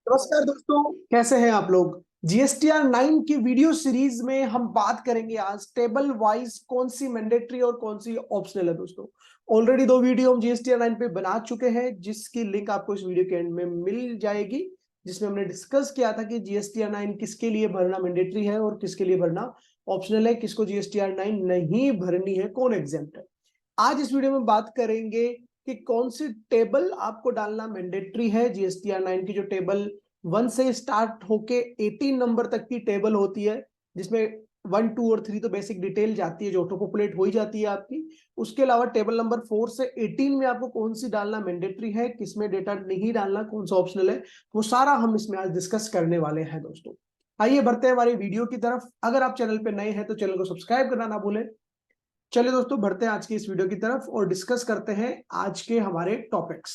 नमस्कार दोस्तों, कैसे हैं आप लोग। जीएसटीआर 9 की वीडियो सीरीज में हम बात करेंगे आज टेबल वाइज कौन सी मैंडेटरी और कौन सी ऑप्शनल है। दोस्तों ऑलरेडी दो वीडियो हम जीएसटीआर 9 पे बना चुके हैं, जिसकी लिंक आपको इस वीडियो के एंड में मिल जाएगी, जिसमें हमने डिस्कस किया था कि जीएसटीआर 9 किसके लिए भरना मैंडेटरी है और किसके लिए भरना ऑप्शनल है, किसको जीएसटीआर 9 नहीं भरनी है, कौन एग्जेम्प्ट है। आज इस वीडियो में बात करेंगे कि कौन सी टेबल आपको डालना मैंडेटरी है। जीएसटीआर 9 की जो टेबल 1 से स्टार्ट होके 18 नंबर तक की टेबल होती है, जिसमें 1, 2 और 3 तो बेसिक डिटेल जाती है, जो ऑटो पॉपुलेट हो ही जाती है आपकी। उसके अलावा टेबल नंबर 4 से 18 में आपको कौन सी डालना मैंडेटरी है, किसमें डेटा नहीं डालना, कौन सा ऑप्शनल है, वो सारा हम इसमें आज डिस्कस करने वाले हैं। दोस्तों आइए बढ़ते हैं हमारी वीडियो की तरफ। अगर आप चैनल पे नए हैं तो चैनल को सब्सक्राइब करना ना भूलें। चलिए दोस्तों बढ़ते हैं आज की इस वीडियो की तरफ और डिस्कस करते हैं आज के हमारे टॉपिक्स।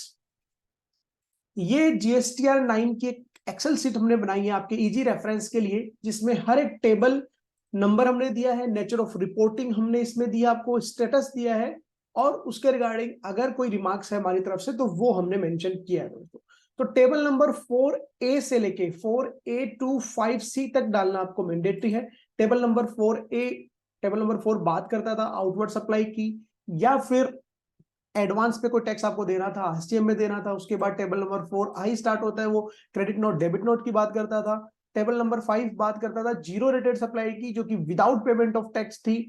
ये जीएसटीआर 9 की एक एक्सेल सीट हमने बनाई है आपके इजी रेफरेंस के लिए, जिसमें हर एक टेबल नंबर हमने दिया है, नेचर ऑफ रिपोर्टिंग हमने इसमें दिया, आपको स्टेटस दिया है, और उसके रिगार्डिंग अगर कोई रिमार्क्स है हमारी तरफ से तो वो हमने मेंशन किया है। दोस्तों तो टेबल नंबर 4A से लेके 4A to 5C तक डालना आपको मैंडेटरी है। Table number 4A, table number 4 बात करता था आउटवर्ड सप्लाई की, या फिर एडवांस पे कोई टैक्स आपको देना था, एसटीएम में देना था। उसके बाद टेबल नंबर 4 आई स्टार्ट होता है, वो क्रेडिट नोट डेबिट नोट की बात करता था। टेबल नंबर 5 बात करता था जीरो रेटेड सप्लाई की, जो कि विदाउट पेमेंट ऑफ टैक्स थी।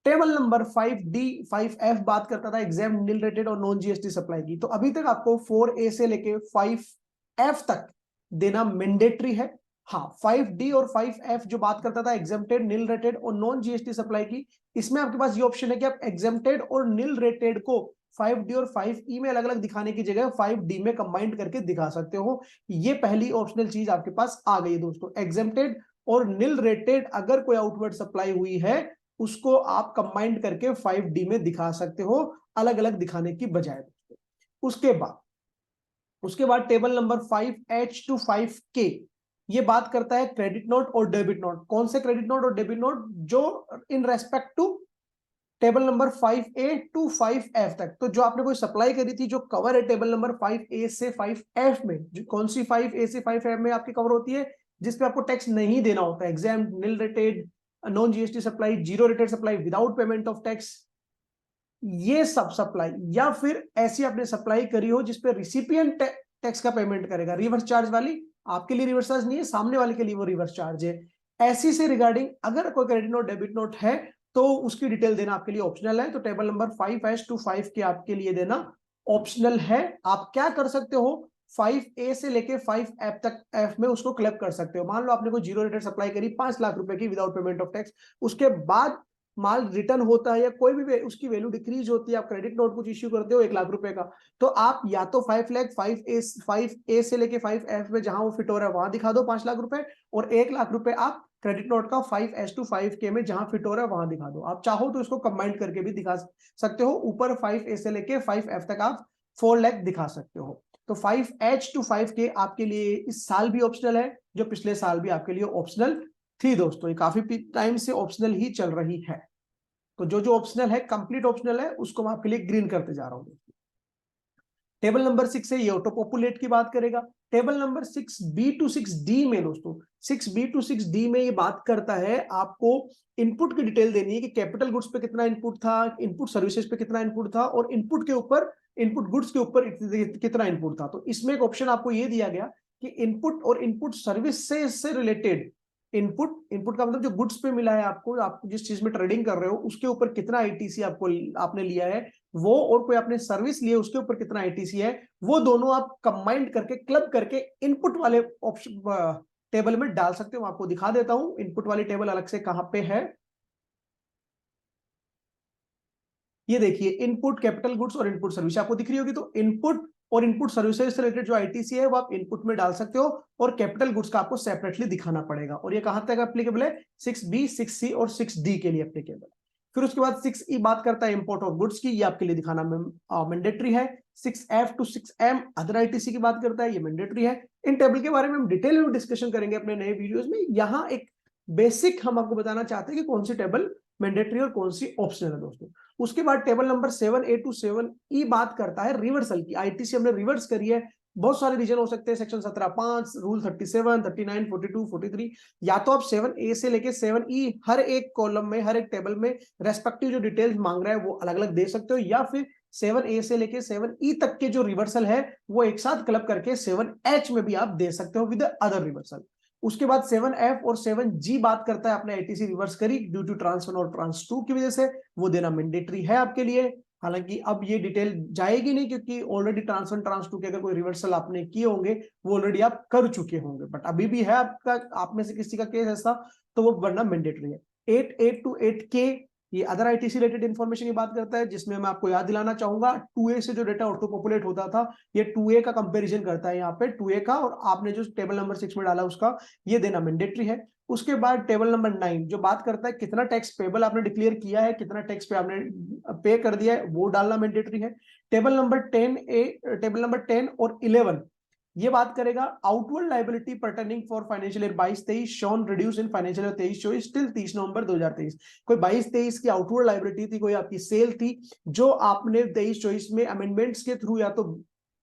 टेबल नंबर 5D 5F बात करता था एग्जाम नील रेटेड और नॉन जीएसटी सप्लाई की। तो अभी तक आपको 4A से लेके 5F तक देना मैंडेटरी है। हाँ, 5D और 5F जो बात करता था एग्जेम्प्टेड, नील रेटेड और नॉन जीएसटी सप्लाई की, इसमें आपके पास ये ऑप्शन है कि आप एग्जेम्प्टेड और नील रेटेड को 5D और 5E में अलग अलग दिखाने की जगह 5D में कंबाइंड करके दिखा सकते हो। ये पहली ऑप्शनल चीज आपके पास आ गई है। दोस्तों एग्जेम्प्टेड और नील रेटेड अगर कोई आउटवर्ड सप्लाई हुई है, उसको आप कंबाइंड करके 5D में दिखा सकते हो, अलग अलग दिखाने की बजाय। उसके बाद उसके बाद table number 5H to 5K ये बात करता है क्रेडिट नोट और डेबिट नोट। कौन से क्रेडिट नोट और डेबिट नोट? जो in respect to table number 5A to 5F तक। तो जो आपने कोई सप्लाई करी थी, जो कवर है टेबल नंबर 5A से 5F में, जो कौन सी 5A से 5F में आपकी कवर होती है, जिसपे आपको टैक्स नहीं देना होता है, exempt nil rated, non GST supply, zero rated supply, without payment of tax, ये सब सप्लाई। या फिर ऐसी आपने सप्लाई करी हो जिसपे रिसिपिएंट टैक्स का पेमेंट करेगा, रिवर्स चार्ज वाली, आपके लिए रिवर्स चार्ज नहीं है, सामने वाले के लिए वो रिवर्स चार्ज है। ऐसी से रिगार्डिंग अगर कोई क्रेडिट नोट डेबिट नोट है तो उसकी डिटेल देना आपके लिए ऑप्शनल है। तो टेबल नंबर 5H to 5 के आपके लिए देना ऑप्शनल है। आप क्या कर सकते हो, 5A से लेके 5F तक एफ में उसको क्लब कर सकते हो। मान लो आपने कोई जीरो रेटेड सप्लाई करी 5 लाख रुपए की विदाउट पेमेंट ऑफ टैक्स, उसके बाद माल रिटर्न होता है या कोई भी उसकी वैल्यू डिक्रीज होती है, आप क्रेडिट नोट कुछ इश्यू करते हो 1 लाख रुपए का, तो आप या तो 5 लाख 5A से लेके 5F में जहां वो फिट हो रहा है वहां दिखा दो 5 लाख रुपए, और 1 लाख रुपए आप क्रेडिट नोट का 5H to 5K में जहां फिट हो रहा है वहां दिखा दो। आप चाहो तो इसको कंबाइंड करके भी दिखा सकते हो, ऊपर 5A से लेके 5F तक आप 4 लाख दिखा सकते हो। तो 5H to 5K आपके लिए इस साल भी ऑप्शनल है, जो पिछले साल भी आपके लिए ऑप्शनल थी। दोस्तों ये काफी टाइम से ऑप्शनल ही चल रही है। तो जो जो ऑप्शनल है, कंप्लीट ऑप्शनल है, उसको मैं आपके लिए ग्रीन करते जा रहा हूं। टेबल नंबर 6 है, ये ऑटो पॉपुलेट की बात करेगा। Table number 6B to 6D में दोस्तों, 6B to 6D में ये बात करता है आपको इनपुट की डिटेल देनी है कि कैपिटल गुड्स पे कितना इनपुट था, इनपुट सर्विसेज पे कितना इनपुट था, और इनपुट के ऊपर, इनपुट गुड्स के ऊपर कितना इनपुट था। तो इसमें एक ऑप्शन आपको ये दिया गया कि इनपुट और इनपुट सर्विसेज से रिलेटेड इनपुट, इनपुट का मतलब जो गुड्स पे मिला है आपको, आप जिस चीज में ट्रेडिंग कर रहे हो उसके ऊपर कितना आईटीसी आपको आपने लिया है वो, और कोई आपने सर्विस लिए उसके ऊपर कितना आईटीसी है, वो दोनों आप कंबाइंड करके क्लब करके इनपुट वाले ऑप्शन टेबल में डाल सकते हो। आपको दिखा देता हूं इनपुट वाली टेबल अलग से कहां पे है। ये देखिए इनपुट कैपिटल गुड्स और इनपुट सर्विस आपको दिख रही होगी। तो इनपुट और इनपुट सर्विसेज से रिलेटेड जो आईटीसी है वो आप इनपुट में डाल सकते हो, और कैपिटल गुड्स का आपको सेपरेटली दिखाना पड़ेगा। और ये कहां तक एप्लीकेबल है? 6B 6C और 6D के लिए एप्लीकेबल। फिर उसके बाद 6E बात करता है इंपोर्ट ऑफ गुड्स की, ये आपके लिए दिखाना मैंडेटरी है। 6F to 6M other ITC की बात करता है, ये मैंडेटरी है। इन टेबल के बारे में हम डिटेल में डिस्कशन करेंगे अपने नए वीडियोस में। यहाँ एक बेसिक हम आपको बताना चाहते हैं कि कौन सी टेबल मैंडेटरी और कौन सी ऑप्शनल है। दोस्तों उसके बाद table number 7A to 7E बात करता है रिवर्सल की। आईटीसी हमने रिवर्स करी है बहुत सारे रीजन हो सकते हैं, सेक्शन 17(5), रूल 37, 39, 42, 43, या तो आप 7A से लेके 7E हर एक कॉलम में, हर एक टेबल में रेस्पेक्टिव जो डिटेल्स मांग रहा है वो अलग अलग दे सकते हो, या फिर 7A से लेके 7E तक के जो रिवर्सल है वो एक साथ क्लब करके 7H में भी आप दे सकते हो विद अदर रिवर्सल। उसके बाद 7F और 7G बात करता है आपने ITC रिवर्स करी ड्यू टू ट्रांस 1 और ट्रांस 2 की वजह से, वो देना मैंडेटरी है आपके लिए। हालांकि अब ये डिटेल जाएगी नहीं क्योंकि ऑलरेडी ट्रांस 1 ट्रांस 2 के अगर कोई रिवर्सल आपने किए होंगे वो ऑलरेडी आप कर चुके होंगे, बट अभी भी है आपका, आप में से किसी का केस ऐसा, तो वो बनना मैंडेटरी है। 8A to 8K ये अदर ITC रिलेटेड इंफॉर्मेशन की बात करता है, जिसमें मैं आपको याद दिलाना चाहूंगा 2A से जो डेटा ऑटो पॉपुलेट होता था, ये 2A का कंपैरिजन करता है यहाँ पे 2A का, और आपने जो टेबल नंबर 6 में डाला उसका, ये देना मैंडेटरी है। उसके बाद टेबल नंबर 9 जो बात करता है कितना टैक्स पेबल आपने डिक्लेयर किया है, कितना टैक्स पे आपने पे कर दिया है, वो डालना मैंडेटरी है। टेबल नंबर 10 और 11 ये बात करेगा outward liability pertaining for financial year 22-23 shown reduce in financial year 23-24 till 30 नवंबर 2023। कोई 22-23 की आउटवर्ड लायबिलिटी थी, कोई आपकी सेल थी जो आपने 23-24 में अमेंडमेंट्स के थ्रू या तो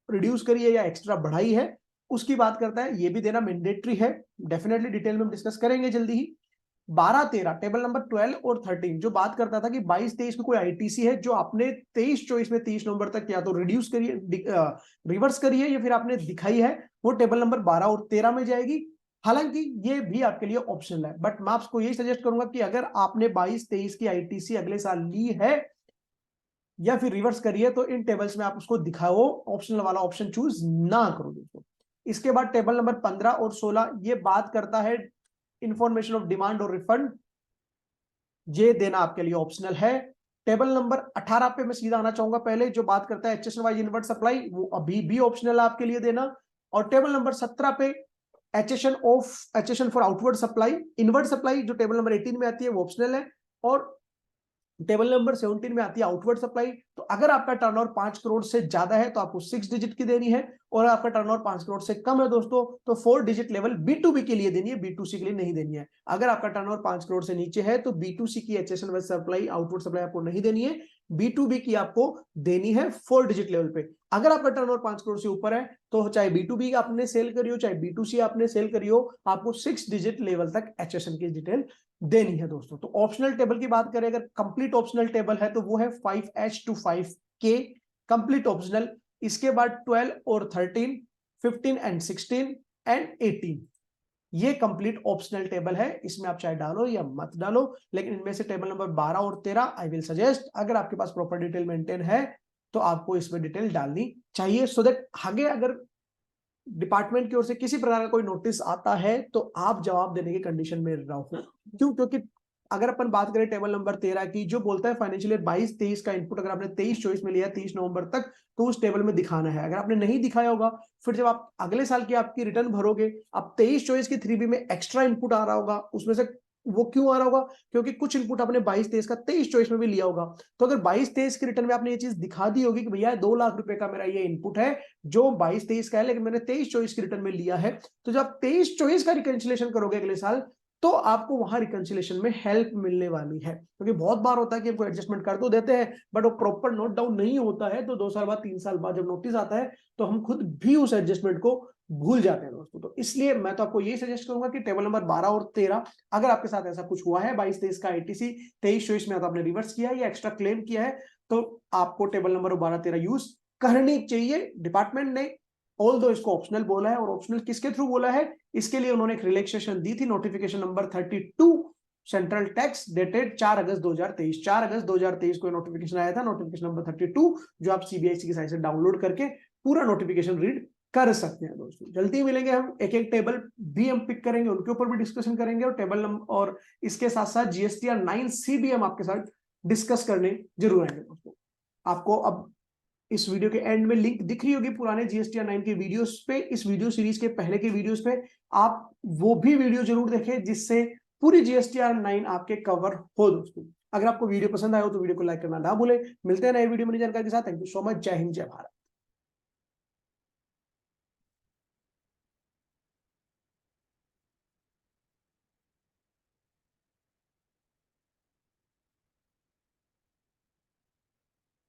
रिड्यूस करी है या एक्स्ट्रा बढ़ाई है, उसकी बात करता है, ये भी देना मैंडेटरी है। डेफिनेटली डिटेल में हम डिस्कस करेंगे जल्दी ही। 12-13 टेबल नंबर 12 और 13 जो बात करता था कि 22-23 में कोई ITC है जो आपने 23-24 में 30 नवंबर तक या तो रिड्यूस करिए, रिवर्स करिए, या फिर आपने दिखाई है, वो टेबल नंबर 12 और 13 में जाएगी। हालांकि ये भी आपके लिए ऑप्शनल है, बट मैं आपको यही सजेस्ट करूंगा कि अगर आपने 22-23 की ITC अगले साल ली है या फिर रिवर्स करिए तो इन टेबल्स में आप उसको दिखाओ, ऑप्शनल वाला ऑप्शन चूज ना करो दोस्तों। इसके बाद टेबल नंबर 15 और 16 ये बात करता है इंफॉर्मेशन ऑफ डिमांड और रिफंड, ये देना आपके लिए ऑप्शनल है। टेबल नंबर 18 पे मैं सीधा आना चाहूंगा, पहले जो बात करता है HSN वाइज इनवर्ट सप्लाई, वो अभी भी ऑप्शनल है आपके लिए देना। और टेबल नंबर 17 पे HSN for outward supply, inward supply जो टेबल नंबर 18 में आती है वो ऑप्शनल है। और टेबल नंबर 17 में आती है आउटवर्ड सप्लाई, तो अगर आपका टर्नओवर 5 करोड़ से ज्यादा है तो आपको 6 डिजिट की देनी है, और आपका टर्नओवर 5 करोड़ से कम है दोस्तों तो 4 डिजिट लेवल B2B के लिए देनी है, B2C के लिए नहीं देनी है। अगर आपका टर्नओवर 5 करोड़ से नीचे है तो B2C की HSN wise supply, outward supply आपको नहीं देनी है, B2B की आपको देनी है 4 डिजिट लेवल पे। अगर आपका टर्नओवर 5 करोड़ से ऊपर है तो चाहे B2B आपने सेल करी हो चाहे B2C आपने सेल करी हो, आपको 6 डिजिट लेवल तक HSN की डिटेल देनी है दोस्तों। तो ऑप्शनल टेबल की बात करें, अगर कंप्लीट ऑप्शनल टेबल है तो वो है 5H to 5K complete optional. इसके बाद 12 और 13, 15 एंड 16 एंड 18 ये कंप्लीट ऑप्शनल टेबल है, इसमें आप चाहे डालो या मत डालो, लेकिन इनमें से टेबल नंबर 12 और 13 आई विल सजेस्ट, अगर आपके पास प्रॉपर डिटेल मेंटेन है तो आपको इसमें डिटेल डालनी चाहिए, सो दैट आगे अगर डिपार्टमेंट की ओर से किसी प्रकार का कोई नोटिस आता है तो आप जवाब देने की कंडीशन में रहो। क्यों? क्योंकि अगर अपन बात करें टेबल नंबर 13 की जो बोलता है फाइनेंशियल ईयर 22-23 का इनपुट अगर आपने 23-24 में लिया 30 नवंबर तक तो उस टेबल में दिखाना है। अगर आपने नहीं दिखाया होगा फिर जब आप अगले साल की आपकी रिटर्न भरोगे, अब 23-24 की 3B में एक्स्ट्रा इनपुट आ रहा होगा, उसमें से वो क्यों आ रहा होगा? क्योंकि कुछ इनपुट आपने 22-23 का 23-24 में भी लिया होगा, तो अगर 22-23 की रिटर्न में आपने ये चीज दिखा दी होगी कि भैया 2 लाख रुपए का मेरा ये इनपुट है जो 22-23 का है लेकिन मैंने 23-24 की रिटर्न में लिया है, तो जब आप 23-24 का रिकंसिलेशन करोगे अगले साल तो आपको वहां रिकंसिलेशन में हेल्प मिलने वाली है। क्योंकि बहुत बार होता है कि हमको एडजस्टमेंट कर तो देते हैं बट वो प्रॉपर नोट डाउन नहीं होता है, तो 2 साल बाद 3 साल बाद जब नोटिस आता है तो हम खुद भी उस एडजस्टमेंट को भूल जाते हैं दोस्तों। तो इसलिए मैं तो आपको यही सजेस्ट करूंगा कि टेबल नंबर 12 और 13 अगर आपके साथ ऐसा कुछ हुआ है 22-23 का ITC 23-24 में आपने रिवर्स किया है या एक्स्ट्रा क्लेम किया है तो आपको टेबल नंबर 12-13 यूज करनी चाहिए। डिपार्टमेंट ने ऑल दो इसको ऑप्शनल बोला है, और ऑप्शनल किसके थ्रू बोला है, इसके लिए उन्होंने एक रिलैक्सेशन दी थी, notification number 32 central tax dated 4 अगस्त 2023। 4 अगस्त 2023 को नोटिफिकेशन आया था, नोटिफिकेशन नंबर 32, जो आप CBIC की साइट से डाउनलोड करके पूरा नोटिफिकेशन रीड कर सकते हैं दोस्तों। जल्दी मिलेंगे, हम एक एक टेबल भी हम पिक करेंगे, उनके ऊपर भी डिस्कशन करेंगे, और टेबल नंबर और इसके साथ साथ GSTR 9C भी हम आपके साथ डिस्कस करने जरूर आएंगे दोस्तों। आपको अब इस वीडियो के एंड में लिंक दिख रही होगी पुराने GSTR 9 के वीडियोस पे, इस वीडियो सीरीज के पहले के वीडियोस पे आप वो भी वीडियो जरूर देखें जिससे पूरी GSTR 9 आपके कवर हो दोस्तों। अगर आपको वीडियो पसंद आया हो तो वीडियो को लाइक करना ना भूले। मिलते हैं नए वीडियो में नई जानकारी के साथ। Thank you so much. जय हिंद, जय भारत।